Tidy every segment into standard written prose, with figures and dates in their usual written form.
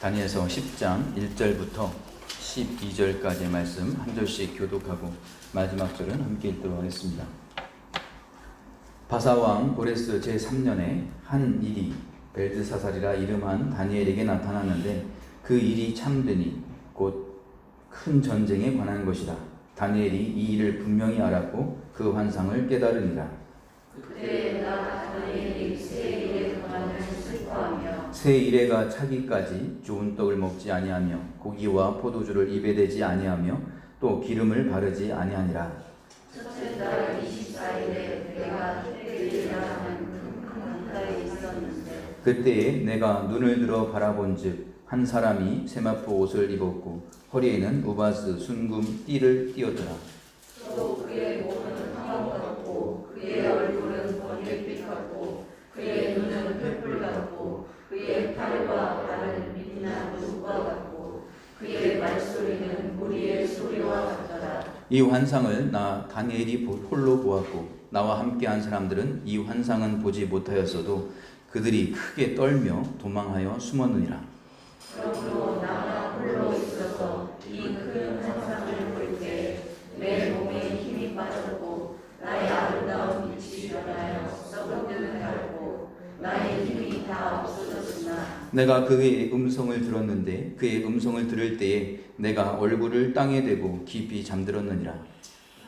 다니엘서 10장 1절부터 12절까지의 말씀 한 절씩 교독하고 마지막 절은 함께 읽도록 하겠습니다. 바사왕 고레스 제3년에 한 일이 벨드사살이라 이름한 다니엘에게 나타났는데 그 일이 참되니 곧 큰 전쟁에 관한 것이라. 다니엘이 이 일을 분명히 알았고 그 환상을 깨달으니라. 그때 나 다니엘이 새 일에 관하여 슬퍼하며 새 이레가 차기까지 좋은 떡을 먹지 아니하며 고기와 포도주를 입에 대지 아니하며 또 기름을 바르지 아니하니라. 첫째 달 24일에 내가 햇빛이라 하는 큰 강가에 있었는데 그때에 내가 눈을 들어 바라본즉 한 사람이 세마포 옷을 입었고 허리에는 우바스 순금 띠를 띠었더라. 또 그의 몸은 황금 같고 그의 얼굴은 번개빛 같고 그의 눈은 횃불 같고 그의 팔과 발은 빛나는 붓과 같고 그의 말소리는 무리의 소리와 같더라. 이 환상을 나 다니엘이 홀로 보았고 나와 함께한 사람들은 이 환상은 보지 못하였어도 그들이 크게 떨며 도망하여 숨었느니라. 그러므로 나만 홀로 있어서 이 큰 환상을 볼 때 내 몸에 힘이 빠졌고 나의 아름다운 빛이 변하여 썩은 눈을 닳고 나의 힘이 다 없어졌으나 내가 그의 음성을 들었는데 그의 음성을 들을 때에 내가 얼굴을 땅에 대고 깊이 잠들었느니라.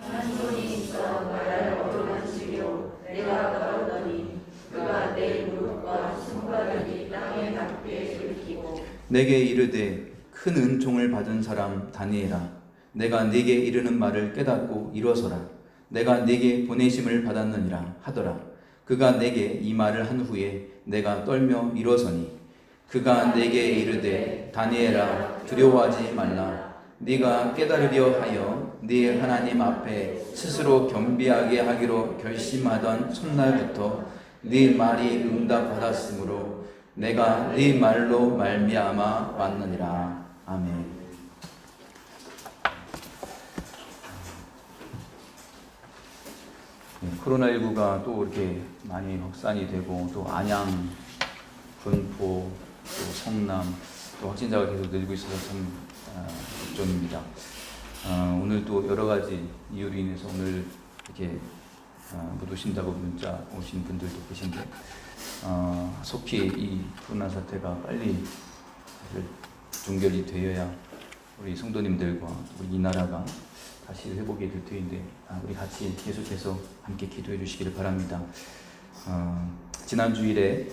한 손이 있어 나를 어루만지려 내가 떨었더니 그가 내 무릎과 손바닥이 땅에 닿게 일으키고 내게 이르되 큰 은총을 받은 사람 다니엘아, 내가 네게 이르는 말을 깨닫고 일어서라. 내가 네게 보내심을 받았느니라 하더라. 그가 내게 이 말을 한 후에 내가 떨며 일어서니 그가 내게 이르되 다니엘아 두려워하지 말라. 네가 깨달으려 하여 네 하나님 앞에 스스로 겸비하게 하기로 결심하던 첫날부터 네 말이 응답받았으므로 내가 네 말로 말미암아 왔느니라. 아멘. 코로나19가 또 이렇게 많이 확산이 되고 또 안양, 분포, 또 성남 또 확진자가 계속 늘고 있어서 참 걱정입니다. 오늘 또 여러 가지 이유로 인해서 오늘 이렇게 못 오신다고 문자 오신 분들도 계신데 속히 이 코로나 사태가 빨리 종결이 되어야 우리 성도님들과 우리 이 나라가 다시 회복이 될 터인데 우리 같이 계속해서 함께 기도해 주시기를 바랍니다. 지난 주일에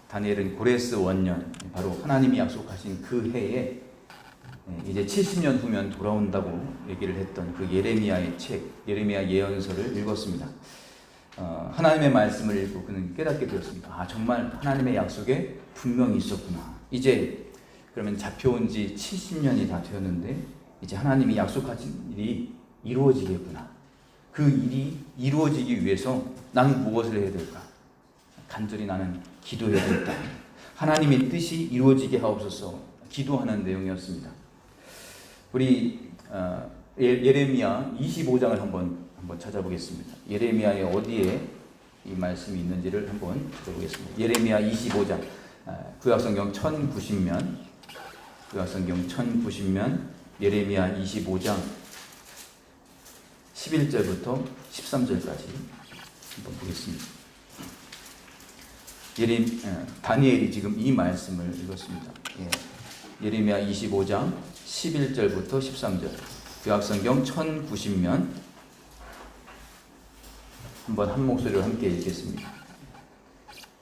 다니엘은 고레스 원년, 바로 하나님이 약속하신 그 해에 이제 70년 후면 돌아온다고 얘기를 했던 그 예레미야의 책, 예레미야 예언서를 읽었습니다. 하나님의 말씀을 읽고 그는 깨닫게 되었습니다. 정말 하나님의 약속에 분명히 있었구나. 이제 그러면 잡혀온 지 70년이 다 되었는데 이제 하나님이 약속하신 일이 이루어지겠구나. 그 일이 이루어지기 위해서 나는 무엇을 해야 될까? 간절히 나는 기도해야 된다. 하나님의 뜻이 이루어지게 하옵소서 기도하는 내용이었습니다. 우리 예레미야 25장을 한번 찾아보겠습니다. 예레미야의 어디에 이 말씀이 있는지를 한번 찾아보겠습니다. 예레미야 25장 구약성경 1090면 구약성경 1090면 예레미야 25장 11절부터 13절까지 한번 보겠습니다. 다니엘이 지금 이 말씀을 읽었습니다. 예레미야 25장 11절부터 13절 구약성경 1090면 한번 한 목소리로 함께 읽겠습니다.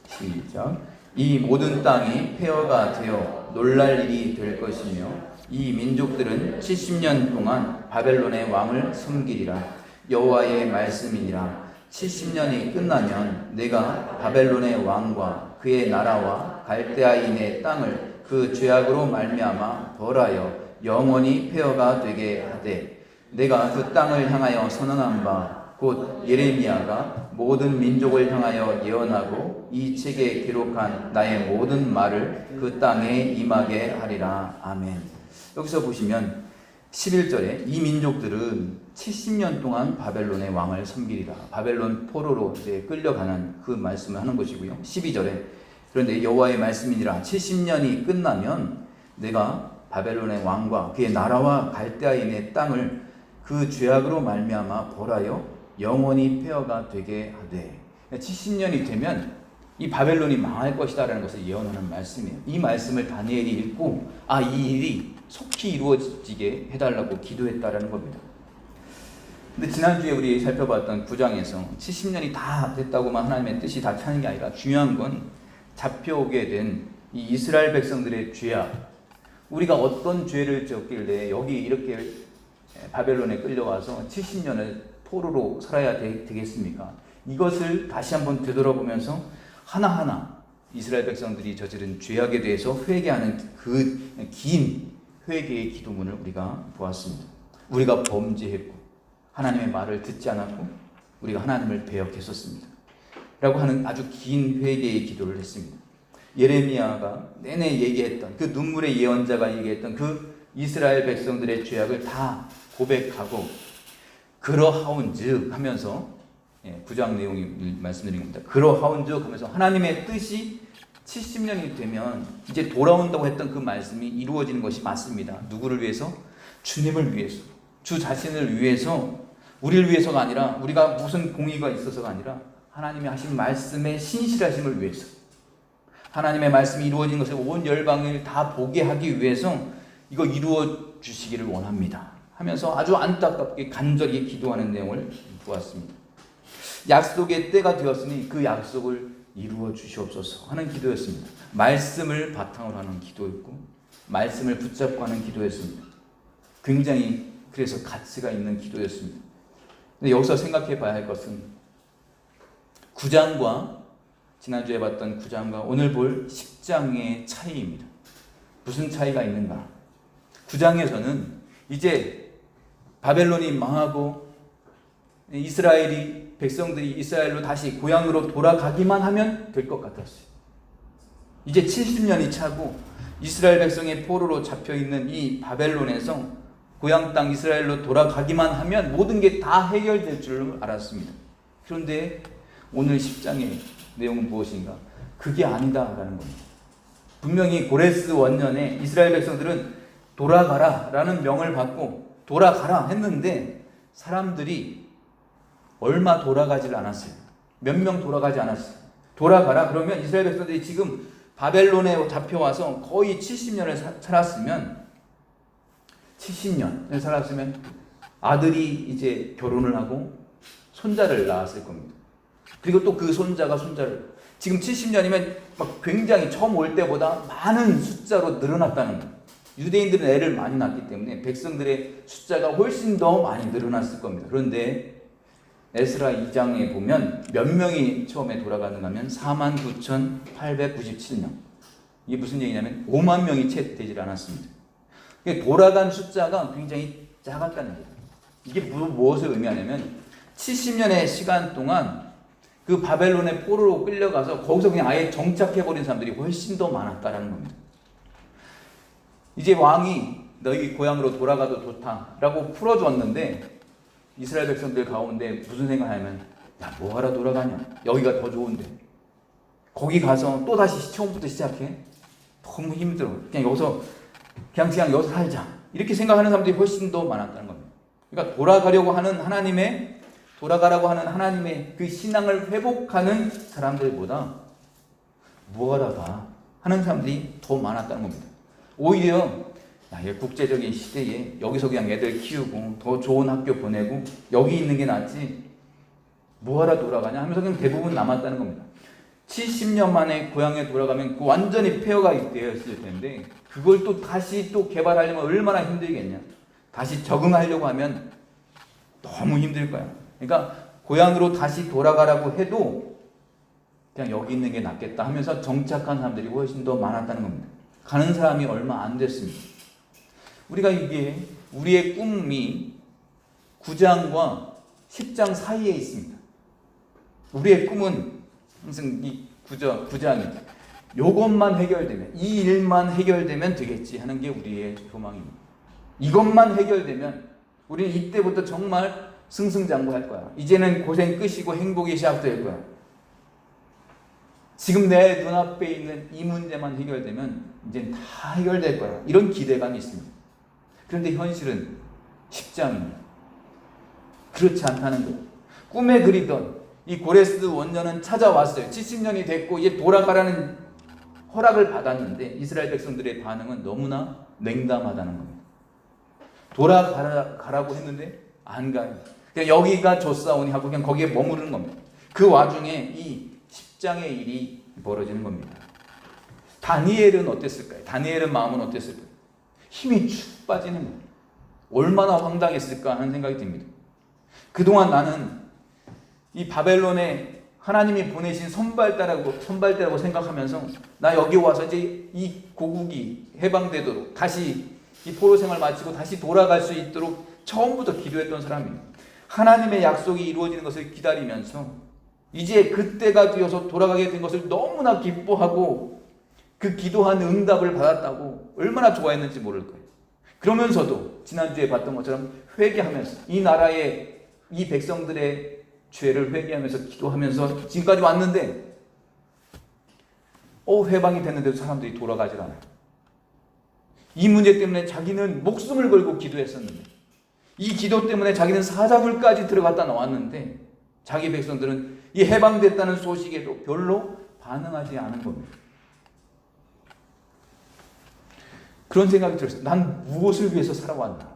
시작. 이 모든 땅이 폐허가 되어 놀랄 일이 될 것이며 이 민족들은 70년 동안 바벨론의 왕을 섬기리라. 여호와의 말씀이니라. 70년이 끝나면 내가 바벨론의 왕과 그의 나라와 갈대아인의 땅을 그 죄악으로 말미암아 벌하여 영원히 폐허가 되게 하되 내가 그 땅을 향하여 선언한 바 곧 예레미야가 모든 민족을 향하여 예언하고 이 책에 기록한 나의 모든 말을 그 땅에 임하게 하리라. 아멘. 여기서 보시면 11절에 이 민족들은 70년 동안 바벨론의 왕을 섬기리라. 바벨론 포로로 이제 끌려가는 그 말씀을 하는 것이고요. 12절에 그런데 여호와의 말씀이니라 70년이 끝나면 내가 바벨론의 왕과 그의 나라와 갈대아인의 땅을 그 죄악으로 말미암아 벌하여 영원히 폐허가 되게 하되 70년이 되면 이 바벨론이 망할 것이다라는 것을 예언하는 말씀이에요. 이 말씀을 다니엘이 읽고 이 일이 속히 이루어지게 해달라고 기도했다라는 겁니다. 근데 지난주에 우리 살펴봤던 9장에서 70년이 다 됐다고만 하나님의 뜻이 다 차는 게 아니라 중요한 건 잡혀오게 된 이 이스라엘 백성들의 죄악, 우리가 어떤 죄를 지었길래 여기 이렇게 바벨론에 끌려와서 70년을 포로로 살아야 되겠습니까? 이것을 다시 한번 되돌아보면서 하나하나 이스라엘 백성들이 저지른 죄악에 대해서 회개하는 그 긴 회개의 기도문을 우리가 보았습니다. 우리가 범죄했고 하나님의 말을 듣지 않았고 우리가 하나님을 배역했었습니다 라고 하는 아주 긴 회개의 기도를 했습니다. 예레미야가 내내 얘기했던 그 눈물의 예언자가 얘기했던 그 이스라엘 백성들의 죄악을 다 고백하고 그러하온즉 하면서 9장 내용이 말씀드린 겁니다. 그러하온즉 하면서 하나님의 뜻이 70년이 되면 이제 돌아온다고 했던 그 말씀이 이루어지는 것이 맞습니다. 누구를 위해서? 주님을 위해서, 주 자신을 위해서, 우리를 위해서가 아니라 우리가 무슨 공의가 있어서가 아니라 하나님이 하신 말씀의 신실하심을 위해서, 하나님의 말씀이 이루어진 것을 온 열방을 다 보게 하기 위해서 이거 이루어 주시기를 원합니다 하면서 아주 안타깝게 간절히 기도하는 내용을 보았습니다. 약속의 때가 되었으니 그 약속을 이루어 주시옵소서 하는 기도였습니다. 말씀을 바탕으로 하는 기도였고 말씀을 붙잡고 하는 기도였습니다. 굉장히 그래서 가치가 있는 기도였습니다. 근데 여기서 생각해 봐야 할 것은 9장과 지난주에 봤던 9장과 오늘 볼 10장의 차이입니다. 무슨 차이가 있는가? 9장에서는 이제 바벨론이 망하고 이스라엘이 백성들이 이스라엘로 다시 고향으로 돌아가기만 하면 될 것 같았어요. 이제 70년이 차고 이스라엘 백성의 포로로 잡혀있는 이 바벨론에서 고향 땅 이스라엘로 돌아가기만 하면 모든 게 다 해결될 줄 알았습니다. 그런데 오늘 10장의 내용은 무엇인가? 그게 아니다라는 겁니다. 분명히 고레스 원년에 이스라엘 백성들은 돌아가라 라는 명을 받고 돌아가라 했는데 사람들이 얼마 돌아가질 않았어요. 몇 명 돌아가지 않았어요. 돌아가라 그러면 이스라엘 백성들이 지금 바벨론에 잡혀와서 거의 70년을 살았으면 70년을 살았으면 아들이 이제 결혼을 하고 손자를 낳았을 겁니다. 그리고 또 그 손자가 손자를 지금 70년이면 막 굉장히 처음 올 때보다 많은 숫자로 늘어났다는 거예요. 유대인들은 애를 많이 낳기 때문에 백성들의 숫자가 훨씬 더 많이 늘어났을 겁니다. 그런데 에스라 2장에 보면 몇 명이 처음에 돌아가는가 하면 49,897명. 이게 무슨 얘기냐면 5만 명이 채 되질 않았습니다. 돌아간 숫자가 굉장히 작았다는 거예요. 이게 무엇을 의미하냐면 70년의 시간 동안 그 바벨론의 포로로 끌려가서 거기서 그냥 아예 정착해버린 사람들이 훨씬 더 많았다는 겁니다. 이제 왕이 너희 고향으로 돌아가도 좋다라고 풀어줬는데 이스라엘 백성들 가운데 무슨 생각하냐면 야 뭐하러 돌아가냐, 여기가 더 좋은데 거기 가서 또다시 처음부터 시작해? 너무 힘들어. 그냥 여기서 살자 이렇게 생각하는 사람들이 훨씬 더 많았다는 겁니다. 그러니까 돌아가라고 하는 하나님의 그 신앙을 회복하는 사람들보다 뭐하러 가 하는 사람들이 더 많았다는 겁니다. 오히려 국제적인 시대에 여기서 그냥 애들 키우고 더 좋은 학교 보내고 여기 있는 게 낫지 뭐하러 돌아가냐 하면서 그냥 대부분 남았다는 겁니다. 70년 만에 고향에 돌아가면 그 완전히 폐허가 되었을 텐데 그걸 또 다시 또 개발하려면 얼마나 힘들겠냐. 다시 적응하려고 하면 너무 힘들 거야. 그러니까 고향으로 다시 돌아가라고 해도 그냥 여기 있는 게 낫겠다 하면서 정착한 사람들이 훨씬 더 많았다는 겁니다. 가는 사람이 얼마 안 됐습니다. 우리가 이게 우리의 꿈이 9장과 10장 사이에 있습니다. 우리의 꿈은 항상 이 9장이 요것만 해결되면, 이 일만 해결되면 되겠지 하는 게 우리의 소망입니다. 이것만 해결되면 우리는 이때부터 정말 승승장구할 거야. 이제는 고생 끝이고 행복이 시작될 거야. 지금 내 눈앞에 있는 이 문제만 해결되면 이제 다 해결될 거야. 이런 기대감이 있습니다. 그런데 현실은 쉽지 않습니다. 그렇지 않다는 거예요. 꿈에 그리던 이 고레스 원년은 찾아왔어요. 70년이 됐고 이제 돌아가라는 허락을 받았는데 이스라엘 백성들의 반응은 너무나 냉담하다는 겁니다. 돌아가라고 했는데 안 가요. 그냥 여기가 좋사오니 하고 그냥 거기에 머무르는 겁니다. 그 와중에 이 10장의 일이 벌어지는 겁니다. 다니엘은 어땠을까요? 다니엘은 마음은 어땠을까요? 힘이 축 빠지는 거예요. 얼마나 황당했을까 하는 생각이 듭니다. 그동안 나는 이 바벨론에 하나님이 보내신 선발대라고 생각하면서 나 여기 와서 이제 이 고국이 해방되도록 다시 이 포로 생활 마치고 다시 돌아갈 수 있도록 처음부터 기도했던 사람이에요. 하나님의 약속이 이루어지는 것을 기다리면서 이제 그때가 되어서 돌아가게 된 것을 너무나 기뻐하고 그 기도한 응답을 받았다고 얼마나 좋아했는지 모를 거예요. 그러면서도 지난주에 봤던 것처럼 회개하면서 이 나라의 이 백성들의 죄를 회개하면서 기도하면서 지금까지 왔는데 회방이 됐는데도 사람들이 돌아가질 않아요. 이 문제 때문에 자기는 목숨을 걸고 기도했었는데 이 기도 때문에 자기는 사자굴까지 들어갔다 나왔는데 자기 백성들은 이 해방됐다는 소식에도 별로 반응하지 않은 겁니다. 그런 생각이 들었어요. 난 무엇을 위해서 살아왔나?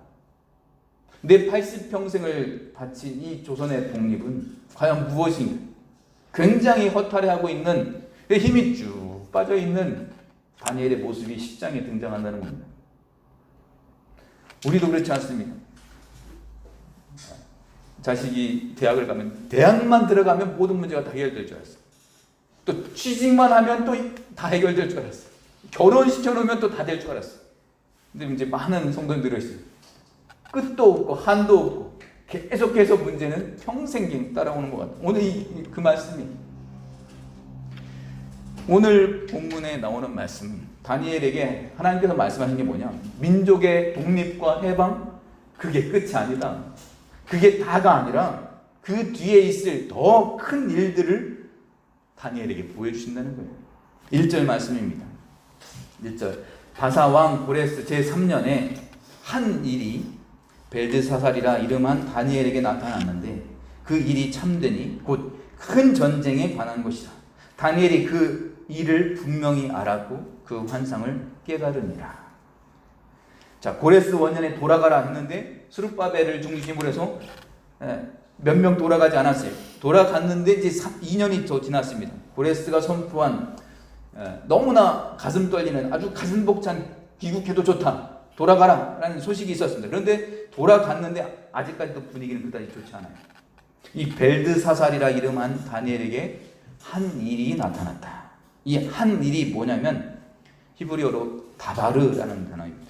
내 80평생을 바친 이 조선의 독립은 과연 무엇인가? 굉장히 허탈해하고 있는 힘이 쭉 빠져있는 다니엘의 모습이 10장에 등장한다는 겁니다. 우리도 그렇지 않습니까? 자식이 대학을 가면 대학만 들어가면 모든 문제가 다 해결될 줄 알았어요. 또 취직만 하면 또 다 해결될 줄 알았어요. 결혼시켜놓으면 또 다 될 줄 알았어요. 근데 이제 많은 성도님들이 있어요. 끝도 없고 한도 없고 계속해서 문제는 평생 따라오는 것 같아요. 오늘 그 말씀이 오늘 본문에 나오는 말씀, 다니엘에게 하나님께서 말씀하신 게 뭐냐? 민족의 독립과 해방, 그게 끝이 아니다. 그게 다가 아니라 그 뒤에 있을 더 큰 일들을 다니엘에게 보여주신다는 거예요. 1절 말씀입니다. 1절 바사왕 고레스 제3년에 한 일이 벨드사살이라 이름한 다니엘에게 나타났는데 그 일이 참되니 곧 큰 전쟁에 관한 것이라. 다니엘이 그 일을 분명히 알았고 그 환상을 깨달으니라. 자, 고레스 원년에 돌아가라 했는데 스룹바벨을 중심으로 해서 몇 명 돌아가지 않았어요. 돌아갔는데 이제 2년이 더 지났습니다. 고레스가 선포한 너무나 가슴 떨리는 아주 가슴 벅찬 귀국해도 좋다, 돌아가라 라는 소식이 있었습니다. 그런데 돌아갔는데 아직까지도 분위기는 그다지 좋지 않아요. 이 벨드사살이라 이름한 다니엘에게 한 일이 나타났다. 이 한 일이 뭐냐면 히브리어로 다바르라는 단어입니다.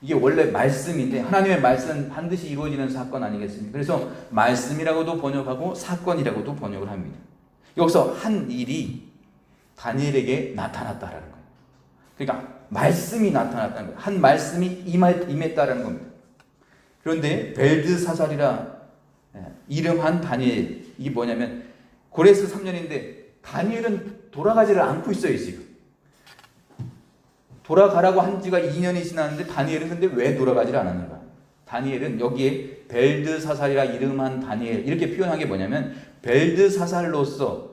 이게 원래 말씀인데 하나님의 말씀은 반드시 이루어지는 사건 아니겠습니까? 그래서 말씀이라고도 번역하고 사건이라고도 번역을 합니다. 여기서 한 일이 다니엘에게 나타났다라는 거예요. 그러니까 말씀이 나타났다는 거예요. 한 말씀이 임했다라는 겁니다. 그런데 벨드사살이라 이름한 다니엘, 이게 뭐냐면 고레스 3년인데 다니엘은 돌아가지를 않고 있어요. 지금 돌아가라고 한 지가 2년이 지났는데 다니엘은 근데 왜 돌아가지를 않았는가? 다니엘은 여기에 벨드사살이라 이름한 다니엘 이렇게 표현한 게 뭐냐면 벨드사살로서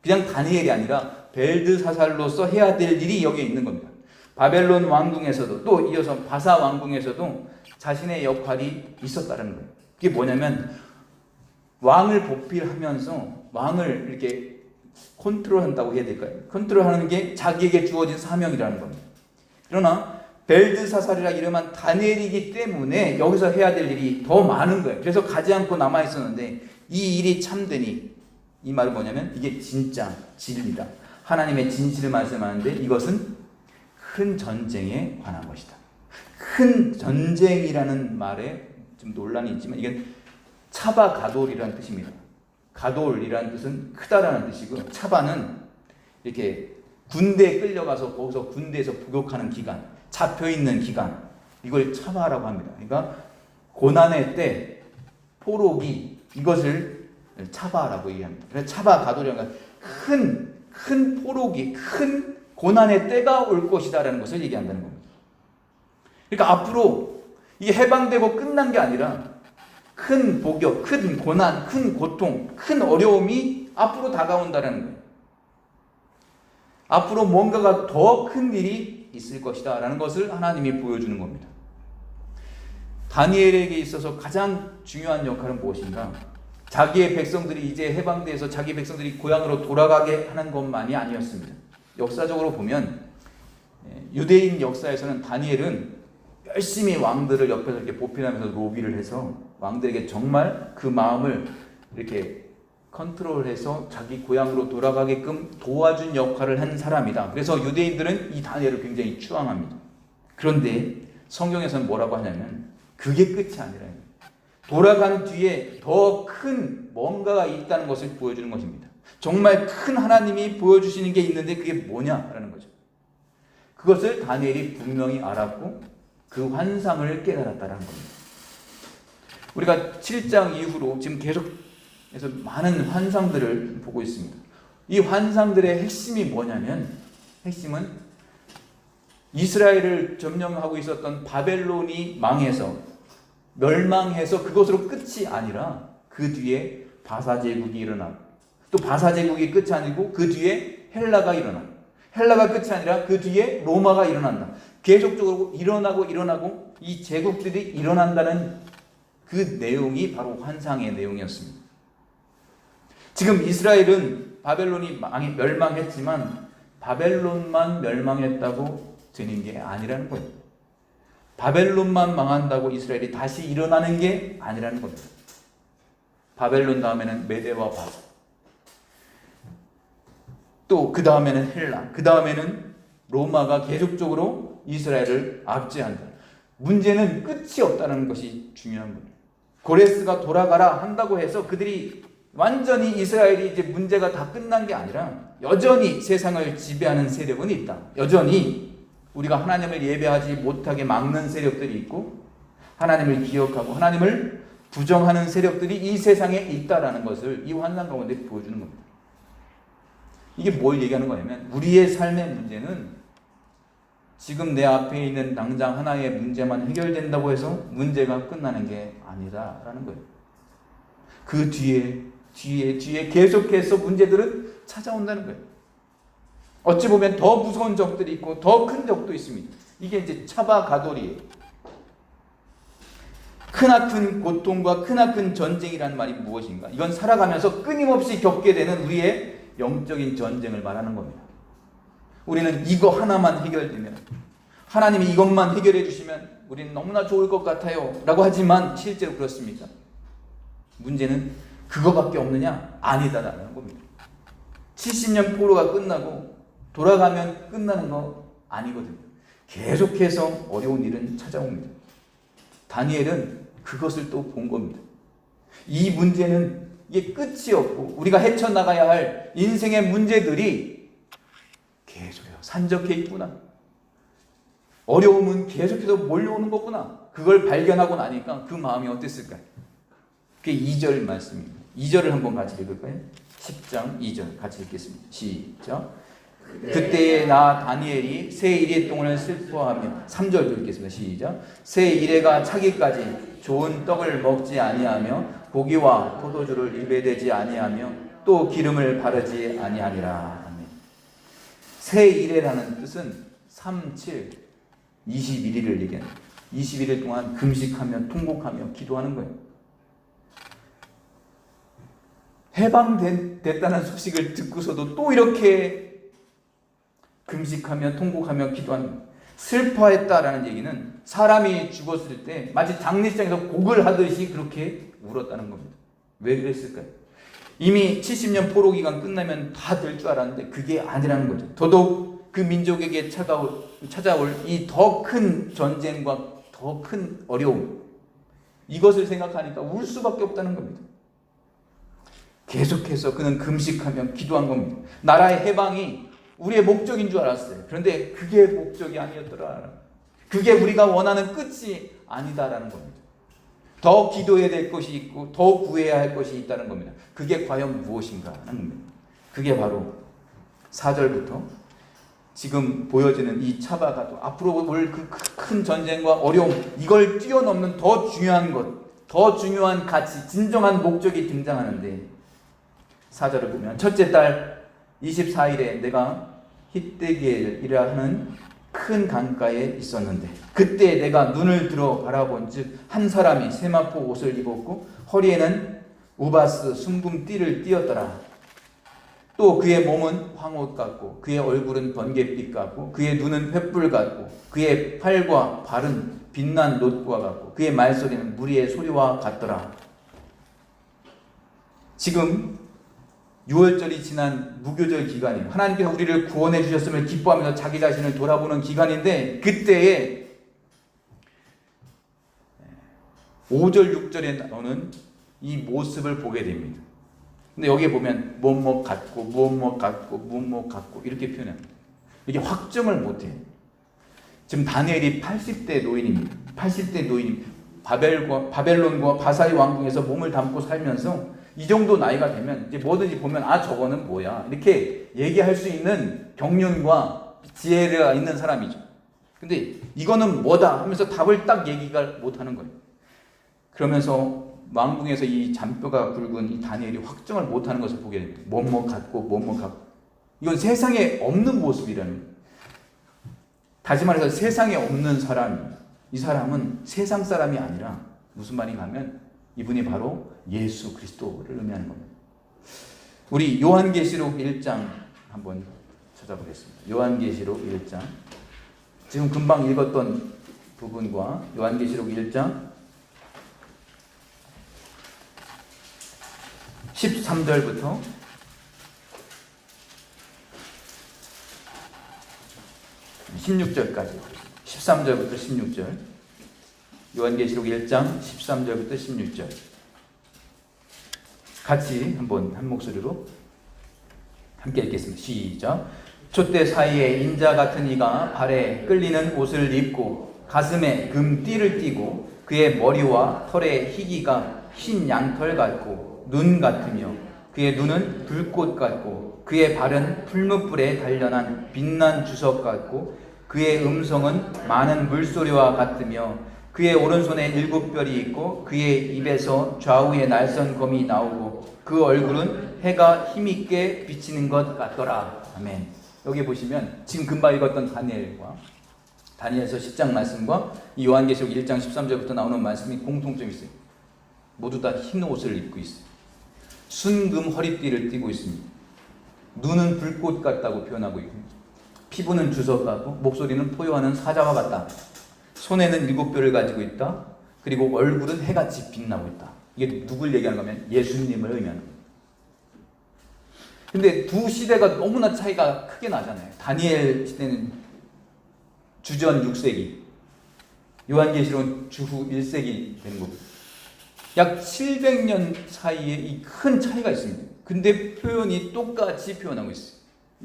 그냥 다니엘이 아니라 벨드사살로서 해야 될 일이 여기에 있는 겁니다. 바벨론 왕궁에서도 또 이어서 바사 왕궁에서도 자신의 역할이 있었다는 거예요. 그게 뭐냐면 왕을 보필하면서 왕을 이렇게 컨트롤한다고 해야 될까요? 컨트롤하는 게 자기에게 주어진 사명이라는 겁니다. 그러나 벨드사살이라 이름한 다니엘이기 때문에 여기서 해야 될 일이 더 많은 거예요. 그래서 가지 않고 남아 있었는데 이 일이 참되니, 이 말은 뭐냐면 이게 진짜 진리다. 하나님의 진실을 말씀하는데 이것은 큰 전쟁에 관한 것이다. 큰 전쟁이라는 말에 좀 논란이 있지만 이게 차바 가돌이라는 뜻입니다. 가돌이라는 뜻은 크다라는 뜻이고 차바는 이렇게 군대에 끌려가서 거기서 군대에서 복역하는 기간, 잡혀있는 기간, 이걸 차바라고 합니다. 그러니까 고난의 때 포로기, 이것을 차바라고 얘기합니다. 그래서 차바 가돌이라는 큰 큰 포로기, 큰 고난의 때가 올 것이다라는 것을 얘기한다는 겁니다. 그러니까 앞으로 이게 해방되고 끝난 게 아니라 큰 복역, 큰 고난, 큰 고통, 큰 어려움이 앞으로 다가온다는 거예요. 앞으로 뭔가가 더 큰 일이 있을 것이다 라는 것을 하나님이 보여주는 겁니다. 다니엘에게 있어서 가장 중요한 역할은 무엇인가? 자기의 백성들이 이제 해방돼서 자기 백성들이 고향으로 돌아가게 하는 것만이 아니었습니다. 역사적으로 보면 유대인 역사에서는 다니엘은 열심히 왕들을 옆에서 이렇게 보필하면서 로비를 해서 왕들에게 정말 그 마음을 이렇게 컨트롤해서 자기 고향으로 돌아가게끔 도와준 역할을 한 사람이다. 그래서 유대인들은 이 다니엘을 굉장히 추앙합니다. 그런데 성경에서는 뭐라고 하냐면 그게 끝이 아니라 돌아간 뒤에 더 큰 뭔가가 있다는 것을 보여주는 것입니다. 정말 큰 하나님이 보여주시는 게 있는데 그게 뭐냐라는 거죠. 그것을 다니엘이 분명히 알았고 그 환상을 깨달았다는 겁니다. 우리가 7장 이후로 지금 계속해서 많은 환상들을 보고 있습니다. 이 환상들의 핵심이 뭐냐면 핵심은 이스라엘을 점령하고 있었던 바벨론이 망해서 멸망해서 그것으로 끝이 아니라 그 뒤에 바사제국이 일어나고 또 바사제국이 끝이 아니고 그 뒤에 헬라가 일어나고 헬라가 끝이 아니라 그 뒤에 로마가 일어난다. 계속적으로 일어나고 이 제국들이 일어난다는 그 내용이 바로 환상의 내용이었습니다. 지금 이스라엘은 바벨론이 멸망했지만 바벨론만 멸망했다고 되는 게 아니라는 거예요. 바벨론만 망한다고 이스라엘이 다시 일어나는 게 아니라는 겁니다. 바벨론 다음에는 메대와 바사, 또 그 다음에는 헬라, 그 다음에는 로마가 계속적으로 이스라엘을 압제한다. 문제는 끝이 없다는 것이 중요한 겁니다. 고레스가 돌아가라 한다고 해서 그들이 완전히 이스라엘이 이제 문제가 다 끝난 게 아니라 여전히 세상을 지배하는 세력은 있다. 여전히 우리가 하나님을 예배하지 못하게 막는 세력들이 있고 하나님을 기억하고 하나님을 부정하는 세력들이 이 세상에 있다라는 것을 이 환상 가운데 보여주는 겁니다. 이게 뭘 얘기하는 거냐면 우리의 삶의 문제는 지금 내 앞에 있는 당장 하나의 문제만 해결된다고 해서 문제가 끝나는 게 아니다라는 거예요. 그 뒤에 계속해서 문제들은 찾아온다는 거예요. 어찌 보면 더 무서운 적들이 있고 더 큰 적도 있습니다. 이게 이제 차바가돌이에요. 크나큰 고통과 크나큰 전쟁이라는 말이 무엇인가? 이건 살아가면서 끊임없이 겪게 되는 우리의 영적인 전쟁을 말하는 겁니다. 우리는 이거 하나만 해결되면, 하나님이 이것만 해결해 주시면 우리는 너무나 좋을 것 같아요 라고 하지만 실제로 그렇습니까? 문제는 그거밖에 없느냐? 아니다라는 겁니다. 70년 포로가 끝나고 돌아가면 끝나는 거 아니거든요. 계속해서 어려운 일은 찾아옵니다. 다니엘은 그것을 또 본 겁니다. 이 문제는 이게 끝이 없고 우리가 헤쳐나가야 할 인생의 문제들이 계속해요. 산적해 있구나. 어려움은 계속해서 몰려오는 거구나. 그걸 발견하고 나니까 그 마음이 어땠을까요? 그게 2절 말씀입니다. 2절을 한번 같이 읽을까요? 10장 2절 같이 읽겠습니다. 시작. 그때에 나 다니엘이 새 이레 동안을 슬퍼하며 3절도 읽겠습니다. 시작. 새 이레가 차기까지 좋은 떡을 먹지 아니하며 고기와 포도주를 입에 대지 아니하며 또 기름을 바르지 아니하리라. 아멘. 새 이레라는 뜻은 37, 21일을 얘기합니다. 21일 동안 금식하며 통곡하며 기도하는 거예요. 해방됐다는 소식을 듣고서도 또 이렇게 금식하며 통곡하며 기도하는, 슬퍼했다라는 얘기는 사람이 죽었을 때 마치 장례식장에서 곡을 하듯이 그렇게 울었다는 겁니다. 왜 그랬을까요? 이미 70년 포로 기간 끝나면 다 될 줄 알았는데 그게 아니라는 거죠. 더더욱 그 민족에게 찾아올 이 더 큰 전쟁과 더 큰 어려움, 이것을 생각하니까 울 수밖에 없다는 겁니다. 계속해서 그는 금식하며 기도한 겁니다. 나라의 해방이 우리의 목적인 줄 알았어요. 그런데 그게 목적이 아니었더라. 그게 우리가 원하는 끝이 아니다라는 겁니다. 더 기도해야 될 것이 있고 더 구해야 할 것이 있다는 겁니다. 그게 과연 무엇인가 하는 겁니다. 그게 바로 4절부터 지금 보여지는 이 차바가도 앞으로 올 그 큰 전쟁과 어려움, 이걸 뛰어넘는 더 중요한 것, 더 중요한 가치, 진정한 목적이 등장하는데 4절을 보면 첫째 달 24일에 내가 히데겔이라 하는 큰 강가에 있었는데 그때 내가 눈을 들어 바라본 즉 한 사람이 세마포 옷을 입었고 허리에는 우바스 순금띠를 띠었더라. 또 그의 몸은 황옷 같고 그의 얼굴은 번갯빛 같고 그의 눈은 횃불 같고 그의 팔과 발은 빛난 놋과 같고 그의 말소리는 무리의 소리와 같더라. 지금 6월절이 지난 무교절 기간이에요. 하나님께서 우리를 구원해 주셨음을 기뻐하면서 자기 자신을 돌아보는 기간인데 그때에 5절 6절에 나오는 이 모습을 보게 됩니다. 근데 여기에 보면 무엇 같고 무엇 같고 무엇 같고 이렇게 표현합니다. 이게 확정을 못해요. 지금 다니엘이 80대 노인입니다. 80대 노인, 바벨론과 바사의 왕궁에서 몸을 담고 살면서 이 정도 나이가 되면 이제 뭐든지 보면 아 저거는 뭐야 이렇게 얘기할 수 있는 경륜과 지혜가 있는 사람이죠. 근데 이거는 뭐다 하면서 답을 딱 얘기가 못하는 거예요. 그러면서 왕궁에서 이 잔뼈가 굵은 이 다니엘이 확정을 못하는 것을 보게 됩니다. 뭐뭐 같고 뭐뭐 같고 이건 세상에 없는 모습이라는 거예요. 다시 말해서 세상에 없는 사람, 이 사람은 세상 사람이 아니라 무슨 말인가 하면 이분이 바로 예수 그리스도를 의미하는 겁니다. 우리 요한계시록 1장 한번 찾아보겠습니다. 요한계시록 1장 지금 금방 읽었던 부분과 요한계시록 1장 13절부터 16절까지 13절부터 16절 요한계시록 1장 13절부터 16절 같이 한번 한 목소리로 함께 읽겠습니다. 시작. 촛대 사이에 인자 같은 이가 발에 끌리는 옷을 입고 가슴에 금띠를 띠고 그의 머리와 털의 희기가 흰 양털 같고 눈 같으며 그의 눈은 불꽃 같고 그의 발은 풀무불에 단련한 빛난 주석 같고 그의 음성은 많은 물소리와 같으며 그의 오른손에 7별이 있고 그의 입에서 좌우에 날선 검이 나오고 그 얼굴은 해가 힘있게 비치는 것 같더라. 아멘. 여기 보시면 지금 금방 읽었던 다니엘서 10장 말씀과 이 요한계시록 1장 13절부터 나오는 말씀이 공통점이 있어요. 모두 다 흰 옷을 입고 있어요. 순금 허리띠를 띠고 있습니다. 눈은 불꽃 같다고 표현하고 있고 피부는 주석 같고 목소리는 포효하는 사자와 같다. 손에는 7뼈를 가지고 있다. 그리고 얼굴은 해같이 빛나고 있다. 이게 누굴 얘기하는 거면 예수님을 의미하는 거예요. 근데 두 시대가 너무나 차이가 크게 나잖아요. 다니엘 시대는 주전 6세기, 요한계시록은 주후 1세기 되는 거고 약 700년 사이에 이 큰 차이가 있습니다. 근데 표현이 똑같이 표현하고 있어요.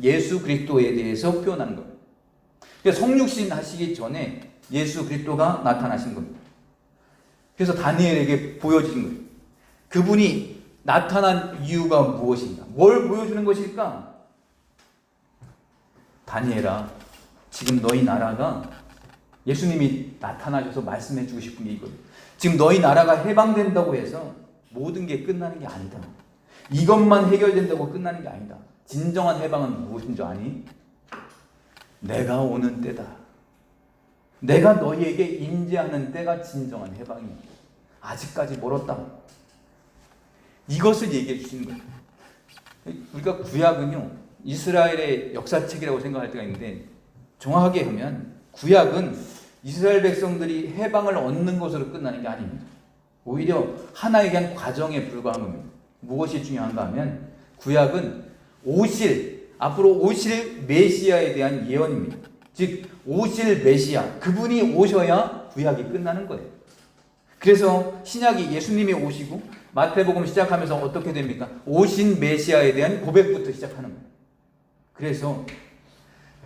예수 그리스도에 대해서 표현하는 거예요. 그러니까 성육신 하시기 전에 예수 그리스도가 나타나신 겁니다. 그래서 다니엘에게 보여진 거예요. 그분이 나타난 이유가 무엇인가? 뭘 보여주는 것일까? 다니엘아, 지금 너희 나라가 예수님이 나타나셔서 말씀해 주고 싶은 게 이거예요. 지금 너희 나라가 해방된다고 해서 모든 게 끝나는 게 아니다. 이것만 해결된다고 끝나는 게 아니다. 진정한 해방은 무엇인 줄 아니? 내가 오는 때다. 내가 너희에게 임재하는 때가 진정한 해방이야. 아직까지 멀었다. 이것을 얘기해 주시는 거예요. 우리가 구약은요, 이스라엘의 역사책이라고 생각할 때가 있는데 정확하게 하면 구약은 이스라엘 백성들이 해방을 얻는 것으로 끝나는 게 아닙니다. 오히려 하나에 대한 과정에 불과한 겁니다. 무엇이 중요한가 하면 구약은 앞으로 오실 메시아에 대한 예언입니다. 즉 오실 메시아, 그분이 오셔야 구약이 끝나는 거예요. 그래서 신약이 예수님이 오시고 마태복음 시작하면서 어떻게 됩니까? 오신 메시아에 대한 고백부터 시작하는 거예요. 그래서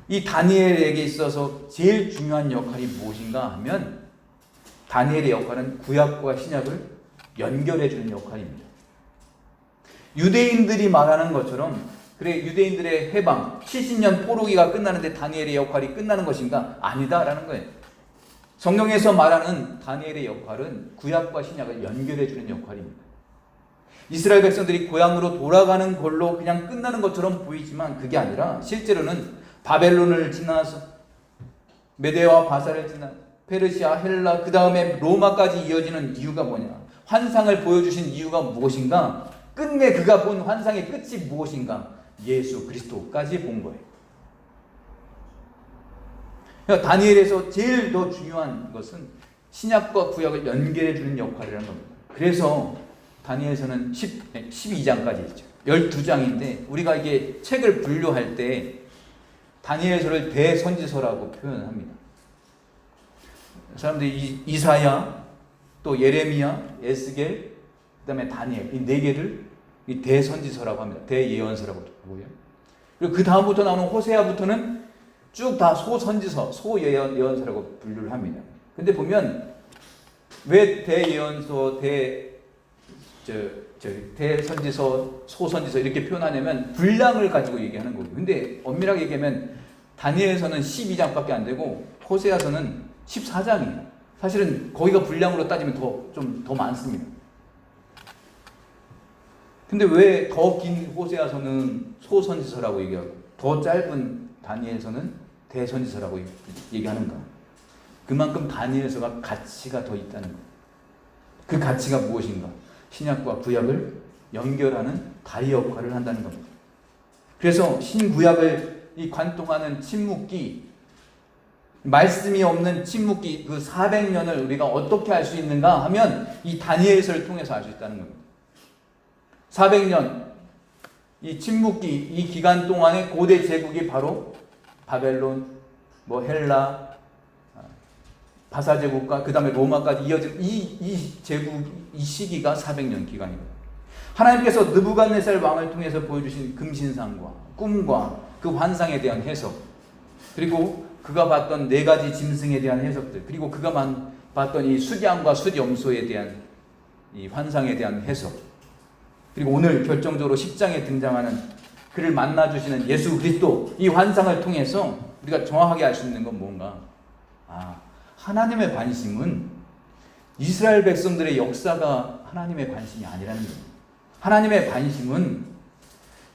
이 다니엘에게 있어서 제일 중요한 역할이 무엇인가 하면 다니엘의 역할은 구약과 신약을 연결해 주는 역할입니다. 유대인들이 말하는 것처럼 그래 유대인들의 해방 70년 포로기가 끝나는데 다니엘의 역할이 끝나는 것인가? 아니다라는 거예요. 성경에서 말하는 다니엘의 역할은 구약과 신약을 연결해 주는 역할입니다. 이스라엘 백성들이 고향으로 돌아가는 걸로 그냥 끝나는 것처럼 보이지만 그게 아니라 실제로는 바벨론을 지나서 메데와 바사를 지나 페르시아, 헬라, 그 다음에 로마까지 이어지는 이유가 뭐냐? 환상을 보여주신 이유가 무엇인가? 끝내 그가 본 환상의 끝이 무엇인가? 예수 그리스도까지 본 거예요. 그러니까 다니엘에서 제일 더 중요한 것은 신약과 구약을 연결해 주는 역할이라는 겁니다. 그래서 다니엘서는 12장까지 있죠. 12장인데 우리가 이게 책을 분류할 때 다니엘서를 대선지서라고 표현합니다. 사람들이 이사야, 또 예레미야, 에스겔, 그 다음에 다니엘 이 네 개를 이 대선지서라고 합니다. 대예언서라고 보고요. 그리고 그 다음부터 나오는 호세아부터는 쭉 다 소선지서, 소예언서라고 분류를 합니다. 근데 보면 왜 대예언서, 대선지서, 소선지서 이렇게 표현하냐면 분량을 가지고 얘기하는 거예요. 근데 엄밀하게 얘기하면 다니엘서는 12장밖에 안 되고 호세아서는 14장이에요. 사실은 거기가 분량으로 따지면 좀 더 많습니다. 근데 왜 더 긴 호세아서는 소선지서라고 얘기하고 더 짧은 다니엘서는 대선지서라고 얘기하는가? 그만큼 다니엘서가 가치가 더 있다는 거예요. 그 가치가 무엇인가? 신약과 구약을 연결하는 다리 역할을 한다는 겁니다. 그래서 신구약을 이 관통하는 침묵기, 말씀이 없는 침묵기 그 400년을 우리가 어떻게 알 수 있는가 하면 이 다니엘서를 통해서 알 수 있다는 겁니다. 400년 이 침묵기 이 기간 동안의 고대 제국이 바로 바벨론, 헬라, 바사 제국과 그 다음에 로마까지 이어진 이 제국 이 시기가 400년 기간입니다. 하나님께서 느부갓네살 왕을 통해서 보여주신 금신상과 꿈과 그 환상에 대한 해석, 그리고 그가 봤던 4가지 짐승에 대한 해석들, 그리고 그가 봤던 이 숫양과 숫염소에 대한 이 환상에 대한 해석, 그리고 오늘 결정적으로 10장에 등장하는 그를 만나주시는 예수 그리스도 이 환상을 통해서 우리가 정확하게 알 수 있는 건 뭔가? 하나님의 관심은 이스라엘 백성들의 역사가 하나님의 관심이 아니라는 거예요. 하나님의 관심은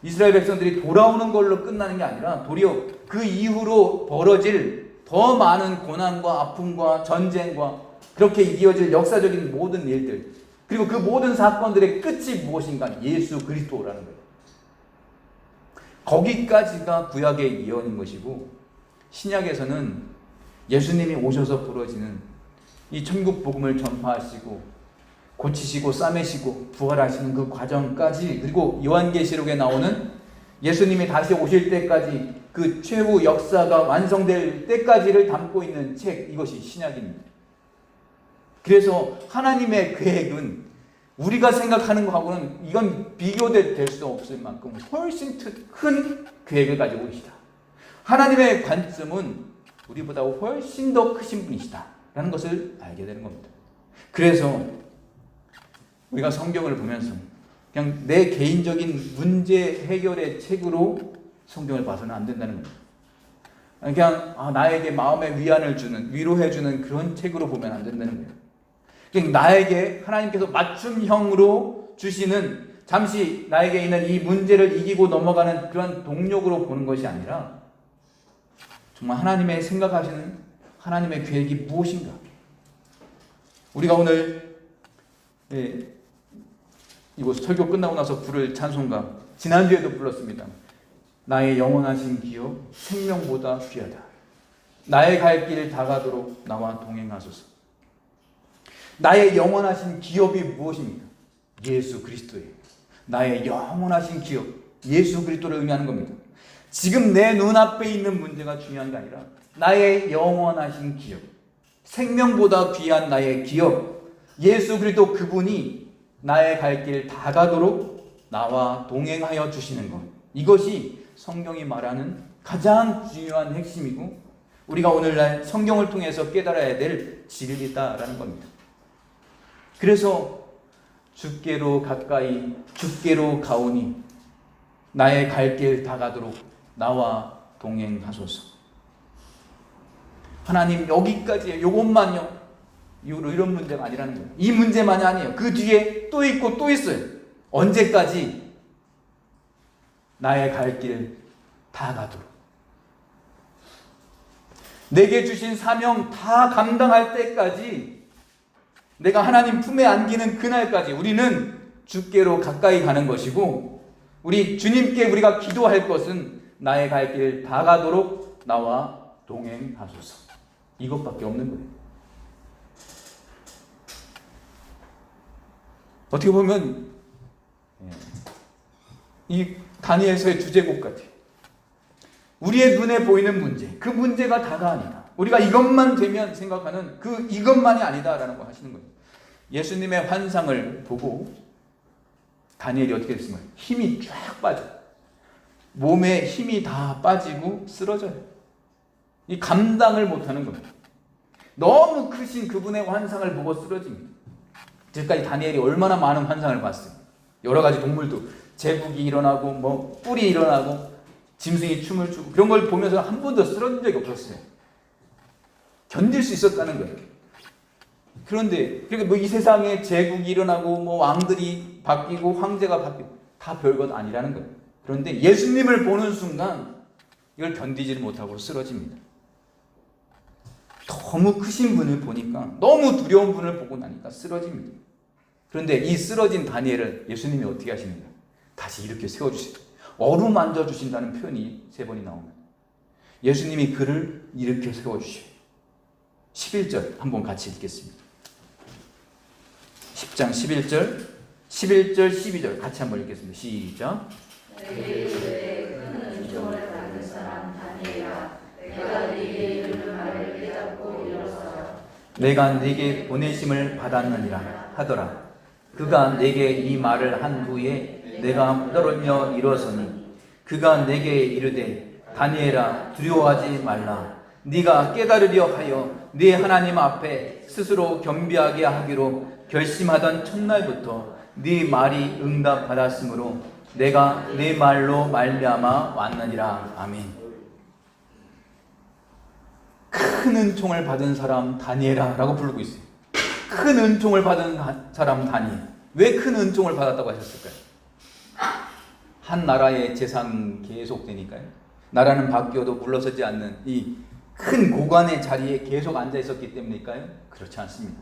이스라엘 백성들이 돌아오는 걸로 끝나는 게 아니라 도리어 그 이후로 벌어질 더 많은 고난과 아픔과 전쟁과 그렇게 이어질 역사적인 모든 일들, 그리고 그 모든 사건들의 끝이 무엇인가? 예수 그리스도라는 거예요. 거기까지가 구약의 예언인 것이고, 신약에서는 예수님이 오셔서 벌어지는 이 천국 복음을 전파하시고 고치시고 싸매시고 부활하시는 그 과정까지, 그리고 요한계시록에 나오는 예수님이 다시 오실 때까지 그 최후 역사가 완성될 때까지를 담고 있는 책, 이것이 신약입니다. 그래서 하나님의 계획은 우리가 생각하는 것하고는 이건 비교될 수 없을 만큼 훨씬 큰 계획을 가지고 계시다. 하나님의 관점은 우리보다 훨씬 더 크신 분이시다 라는 것을 알게 되는 겁니다. 그래서 우리가 성경을 보면서 그냥 내 개인적인 문제 해결의 책으로 성경을 봐서는 안 된다는 겁니다. 그냥 나에게 마음의 위안을 주는, 위로해주는 그런 책으로 보면 안 된다는 거예요. 그냥 나에게 하나님께서 맞춤형으로 주시는, 잠시 나에게 있는 이 문제를 이기고 넘어가는 그런 동력으로 보는 것이 아니라 정말 하나님의 생각하시는 하나님의 계획이 무엇인가? 우리가 오늘 이곳 설교 끝나고 나서 부를 찬송가, 지난주에도 불렀습니다. 나의 영원하신 기업 생명보다 귀하다. 나의 갈 길 다가도록 나와 동행하소서. 나의 영원하신 기업이 무엇입니까? 예수 그리스도예요. 나의 영원하신 기업, 예수 그리스도를 의미하는 겁니다. 지금 내 눈앞에 있는 문제가 중요한 게 아니라 나의 영원하신 기업, 생명보다 귀한 나의 기업, 예수 그리스도 그분이 나의 갈 길 다가도록 나와 동행하여 주시는 것, 이것이 성경이 말하는 가장 중요한 핵심이고 우리가 오늘날 성경을 통해서 깨달아야 될 진리다라는 겁니다. 그래서 주께로 가까이 주께로 가오니 나의 갈 길 다 가도록 나와 동행하소서. 하나님 여기까지예요. 요것만요. 이런 문제가 아니라는 거예요. 이 문제만이 아니에요. 그 뒤에 또 있고 또 있어요. 언제까지? 나의 갈 길 다 가도록. 내게 주신 사명 다 감당할 때까지, 내가 하나님 품에 안기는 그날까지 우리는 주께로 가까이 가는 것이고, 우리 주님께 우리가 기도할 것은 나의 갈 길 다 가도록 나와 동행하소서. 이것밖에 없는 거예요. 어떻게 보면 이 다니엘서의 주제곡 같아요. 우리의 눈에 보이는 문제, 그 문제가 다가 아니다. 우리가 이것만 되면 생각하는 그 이것만이 아니다라는 거 하시는 거예요. 예수님의 환상을 보고 다니엘이 어떻게 됐습니까? 힘이 쫙 빠져. 몸에 힘이 다 빠지고 쓰러져요. 이 감당을 못하는 겁니다. 너무 크신 그분의 환상을 보고 쓰러집니다. 지금까지 다니엘이 얼마나 많은 환상을 봤어요. 여러 가지 동물도 제국이 일어나고 뭐 뿔이 일어나고 짐승이 춤을 추고 그런 걸 보면서 한 번도 쓰러진 적이 없었어요. 견딜 수 있었다는 거예요. 그런데 그러니까 뭐 이 세상에 제국이 일어나고 뭐 왕들이 바뀌고 황제가 바뀌고 다 별것 아니라는 거예요. 그런데 예수님을 보는 순간 이걸 견디지를 못하고 쓰러집니다. 너무 크신 분을 보니까, 너무 두려운 분을 보고 나니까 쓰러집니다. 그런데 이 쓰러진 다니엘을 예수님이 어떻게 하시는가? 다시 이렇게 세워주세요. 어루만져 주신다는 표현이 3번이 나옵니다. 예수님이 그를 이렇게 세워주셔요. 11절 한번 같이 읽겠습니다. 10장 11절, 12절 같이 한번 읽겠습니다. 시작. 내게 큰 은총을 받은 사람 다니엘아, 내가 네게 이르는 말을 깨닫고 일어서라. 내가 네게 보내심을 받았느니라 하더라. 그가 내게 이 말을 한 후에 내가 떨며 일어서니 그가 내게 이르되 다니엘아 두려워하지 말라. 네가 깨달으려 하여 네 하나님 앞에 스스로 겸비하게 하기로 결심하던 첫날부터 네 말이 응답받았으므로 내가 네 말로 말미암아 왔느니라. 아멘. 큰 은총을 받은 사람 다니엘아 라고 부르고 있어요. 큰 은총을 받은 사람 다니엘. 왜 큰 은총을 받았다고 하셨을까요? 한 나라의 재상 계속되니까요. 나라는 바뀌어도 물러서지 않는 이 큰 고관의 자리에 계속 앉아 있었기 때문일까요? 그렇지 않습니다.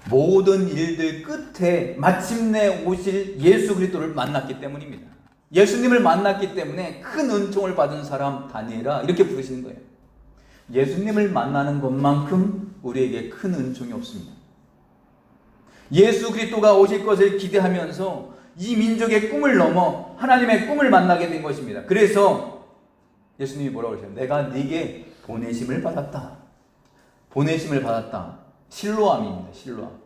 모든 일들 끝에 마침내 오실 예수 그리스도를 만났기 때문입니다. 예수님을 만났기 때문에 큰 은총을 받은 사람 다니엘아 이렇게 부르시는 거예요. 예수님을 만나는 것만큼 우리에게 큰 은총이 없습니다. 예수 그리스도가 오실 것을 기대하면서 이 민족의 꿈을 넘어 하나님의 꿈을 만나게 된 것입니다. 그래서 예수님이 뭐라고 하셨어요? 내가 네게 보내심을 받았다. 보내심을 받았다. 실로암입니다. 실로암.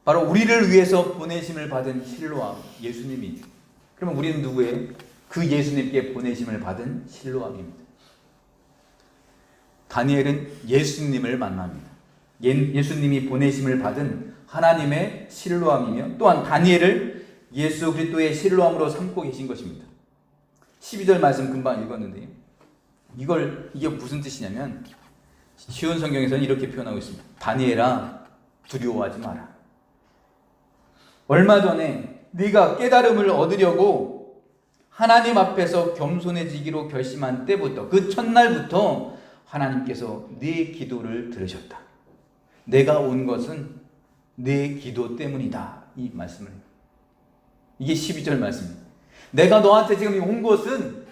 바로 우리를 위해서 보내심을 받은 실로암 예수님이죠. 그러면 우리는 누구예요? 그 예수님께 보내심을 받은 실로암입니다. 다니엘은 예수님을 만납니다. 예수님이 보내심을 받은 하나님의 실로암이며 또한 다니엘을 예수 그리스도의 실로암으로 삼고 계신 것입니다. 12절 말씀 금방 읽었는데요. 이게 무슨 뜻이냐면 쉬운 성경에서는 이렇게 표현하고 있습니다. 다니엘아 두려워하지 마라. 얼마 전에 네가 깨달음을 얻으려고 하나님 앞에서 겸손해지기로 결심한 때부터 그 첫날부터 하나님께서 네 기도를 들으셨다. 내가 온 것은 네 기도 때문이다. 이 말씀을. 이게 12절 말씀입니다. 내가 너한테 지금 온 것은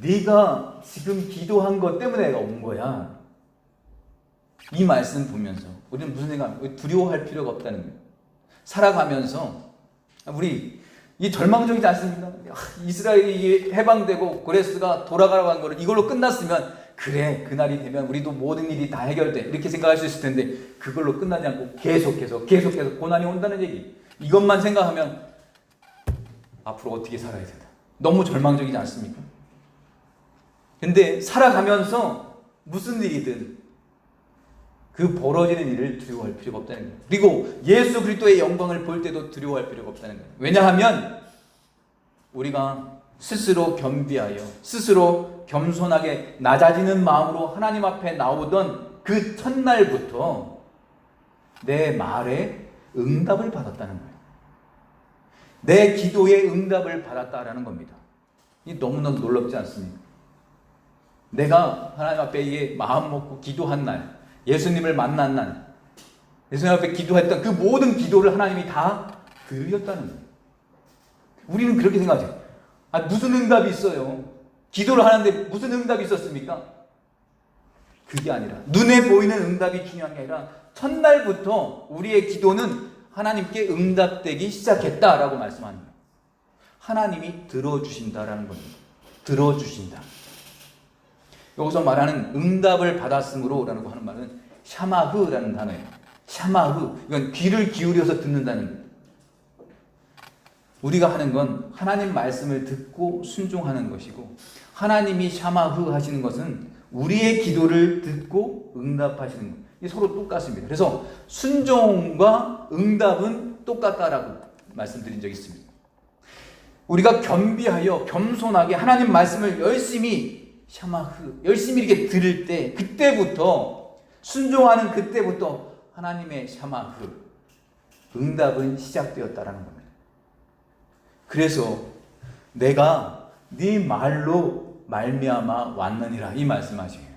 네가 지금 기도한 것 때문에 내가 온 거야. 이 말씀 보면서 우리는 무슨 생각합니까? 두려워할 필요가 없다는 거예요. 살아가면서 우리 이 절망적이지 않습니까? 이스라엘이 해방되고 고레스가 돌아가라고 한 거를 이걸로 끝났으면 그래 그날이 되면 우리도 모든 일이 다 해결돼 이렇게 생각할 수 있을 텐데 그걸로 끝나지 않고 계속해서 고난이 온다는 얘기. 이것만 생각하면 앞으로 어떻게 살아야 된다. 너무 절망적이지 않습니까? 근데 살아가면서 무슨 일이든 그 벌어지는 일을 두려워할 필요가 없다는 거예요. 그리고 예수 그리스도의 영광을 볼 때도 두려워할 필요가 없다는 거예요. 왜냐하면 우리가 스스로 겸비하여 스스로 겸손하게 낮아지는 마음으로 하나님 앞에 나오던 그 첫날부터 내 말에 응답을 받았다는 거예요. 내 기도에 응답을 받았다라는 겁니다. 이 너무너무 놀랍지 않습니까? 내가 하나님 앞에 마음 먹고 기도한 날, 예수님을 만난 날, 예수님 앞에 기도했던 그 모든 기도를 하나님이 다 들으셨다는 거예요. 우리는 그렇게 생각하죠. 무슨 응답이 있어요? 기도를 하는데 무슨 응답이 있었습니까? 그게 아니라 눈에 보이는 응답이 중요한 게 아니라 첫날부터 우리의 기도는 하나님께 응답되기 시작했다라고 말씀하는 거예요. 하나님이 들어주신다라는 겁니다. 들어주신다. 여기서 말하는 응답을 받았으므로 라고 하는 말은 샤마흐라는 단어예요. 샤마흐. 이건 귀를 기울여서 듣는다는 거예요. 우리가 하는 건 하나님 말씀을 듣고 순종하는 것이고, 하나님이 샤마흐 하시는 것은 우리의 기도를 듣고 응답하시는 것. 이게 서로 똑같습니다. 그래서 순종과 응답은 똑같다라고 말씀드린 적이 있습니다. 우리가 겸비하여 겸손하게 하나님 말씀을 열심히 샤마흐, 열심히 이렇게 들을 때, 그때부터 순종하는 그때부터 하나님의 샤마흐, 응답은 시작되었다라는 겁니다. 그래서 내가 네 말로 말미암아 왔느니라 이 말씀하시네요.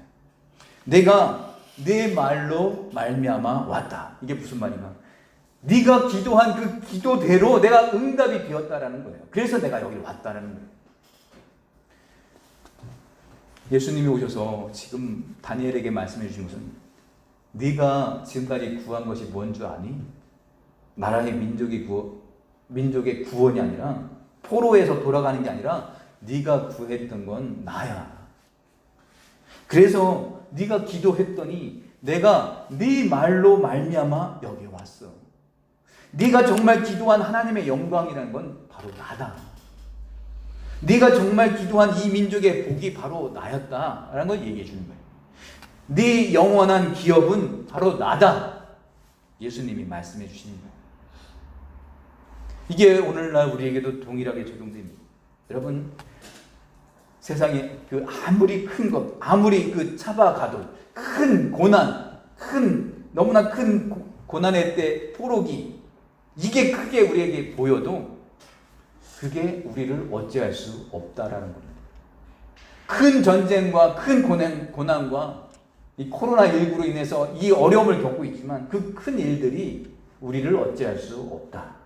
내가 네 말로 말미암아 왔다. 이게 무슨 말인가? 네가 기도한 그 기도대로 내가 응답이 되었다라는 거예요. 그래서 내가 여기 왔다라는 거예요. 예수님이 오셔서 지금 다니엘에게 말씀해 주신 것은 네가 지금까지 구한 것이 뭔 줄 아니? 나라의 민족의 구원이 아니라, 포로에서 돌아가는 게 아니라 네가 구했던 건 나야. 그래서 네가 기도했더니 내가 네 말로 말미암아 여기 왔어. 네가 정말 기도한 하나님의 영광이라는 건 바로 나다. 네가 정말 기도한 이 민족의 복이 바로 나였다라는 걸 얘기해 주는 거예요. 네 영원한 기업은 바로 나다. 예수님이 말씀해 주시는 거예요. 이게 오늘날 우리에게도 동일하게 적용됩니다. 여러분, 세상에 그 아무리 큰 것, 아무리 그 잡아가도 큰 고난, 너무나 큰 고난의 때 포로기, 이게 크게 우리에게 보여도 그게 우리를 어찌할 수 없다라는 겁니다. 큰 전쟁과 큰 고난과 이 코로나19로 인해서 이 어려움을 겪고 있지만 그 큰 일들이 우리를 어찌할 수 없다.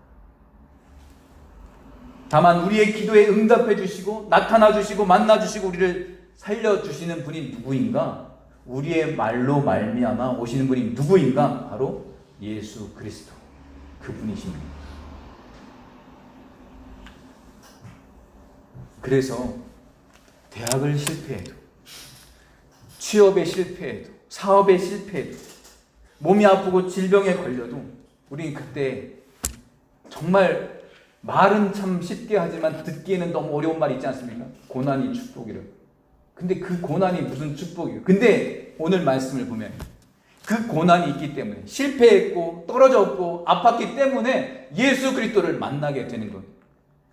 다만 우리의 기도에 응답해 주시고 나타나 주시고 만나 주시고 우리를 살려 주시는 분이 누구인가? 우리의 말로 말미암아 오시는 분이 누구인가? 바로 예수 그리스도, 그분이십니다. 그래서 대학을 실패해도, 취업에 실패해도, 사업에 실패해도, 몸이 아프고 질병에 걸려도 우리 그때 정말 말은 참 쉽게 하지만 듣기에는 너무 어려운 말 있지 않습니까? 고난이 축복이라. 근데 그 고난이 무슨 축복이에요? 근데 오늘 말씀을 보면 그 고난이 있기 때문에, 실패했고 떨어졌고 아팠기 때문에 예수 그리스도를 만나게 되는 것.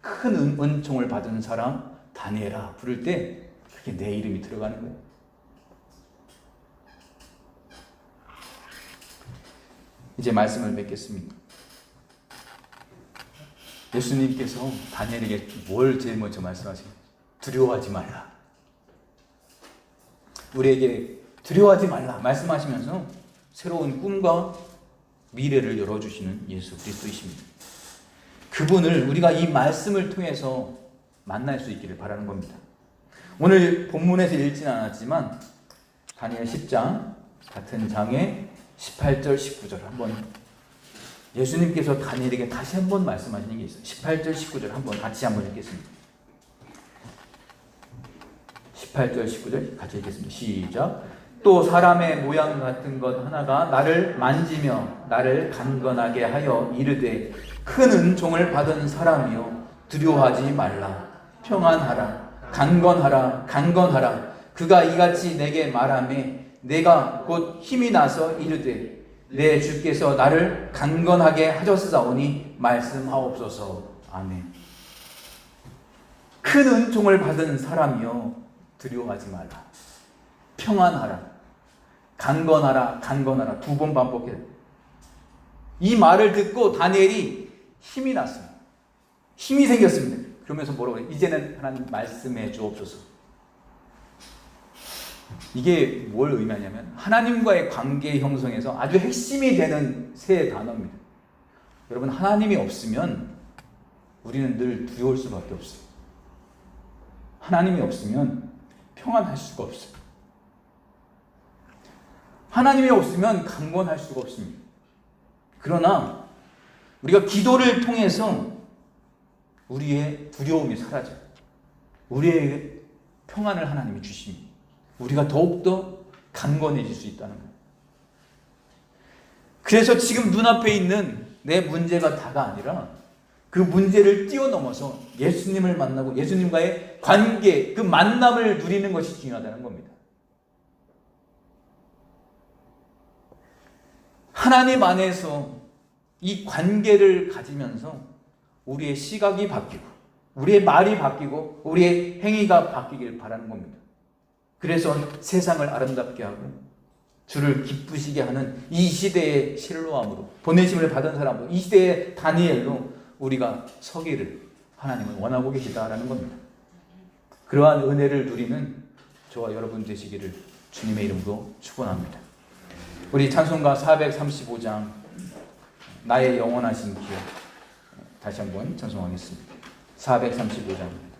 큰 은총을 받은 사람 다니엘아 부를 때 그게 내 이름이 들어가는 거예요. 이제 말씀을 맺겠습니다. 예수님께서 다니엘에게 뭘 제일 먼저 말씀하시나요? 두려워하지 말라. 우리에게 두려워하지 말라 말씀하시면서 새로운 꿈과 미래를 열어주시는 예수 그리스도이십니다. 그분을 우리가 이 말씀을 통해서 만날 수 있기를 바라는 겁니다. 오늘 본문에서 읽지는 않았지만 다니엘 10장 같은 장의 18절 19절 한번, 예수님께서 다니엘에게 다시 한번 말씀하시는 게 있어요. 18절 19절 같이 한번 읽겠습니다. 18절 19절 같이 읽겠습니다. 시작. 또 사람의 모양 같은 것 하나가 나를 만지며 나를 강건하게 하여 이르되 큰 은총을 받은 사람이여 두려워하지 말라. 평안하라. 강건하라. 그가 이같이 내게 말하매 내가 곧 힘이 나서 이르되 내 주께서 나를 강건하게 하셨사오니 말씀하옵소서. 아멘. 큰 은총을 받은 사람이여 두려워하지 말라. 평안하라. 강건하라. 강건하라. 2번 반복해. 이 말을 듣고 다니엘이 힘이 났습니다. 힘이 생겼습니다. 그러면서 뭐라고 해요? 이제는 하나님 말씀해 주옵소서. 이게 뭘 의미하냐면 하나님과의 관계 형성에서 아주 핵심이 되는 세 단어입니다. 여러분, 하나님이 없으면 우리는 늘 두려울 수밖에 없어요. 하나님이 없으면 평안할 수가 없어요. 하나님이 없으면 강건할 수가 없습니다. 그러나 우리가 기도를 통해서 우리의 두려움이 사라져요. 우리에게 평안을 하나님이 주십니다. 우리가 더욱더 강건해질 수 있다는 거예요. 그래서 지금 눈앞에 있는 내 문제가 다가 아니라 그 문제를 뛰어넘어서 예수님을 만나고 예수님과의 관계, 그 만남을 누리는 것이 중요하다는 겁니다. 하나님 안에서 이 관계를 가지면서 우리의 시각이 바뀌고 우리의 말이 바뀌고 우리의 행위가 바뀌길 바라는 겁니다. 그래서 세상을 아름답게 하고 주를 기쁘시게 하는 이 시대의 실로암으로, 보내심을 받은 사람으로, 이 시대의 다니엘로 우리가 서기를 하나님은 원하고 계시다라는 겁니다. 그러한 은혜를 누리는 저와 여러분 되시기를 주님의 이름으로 축원합니다. 우리 찬송가 435장 나의 영원하신 기억 다시 한번 찬송하겠습니다. 435장입니다.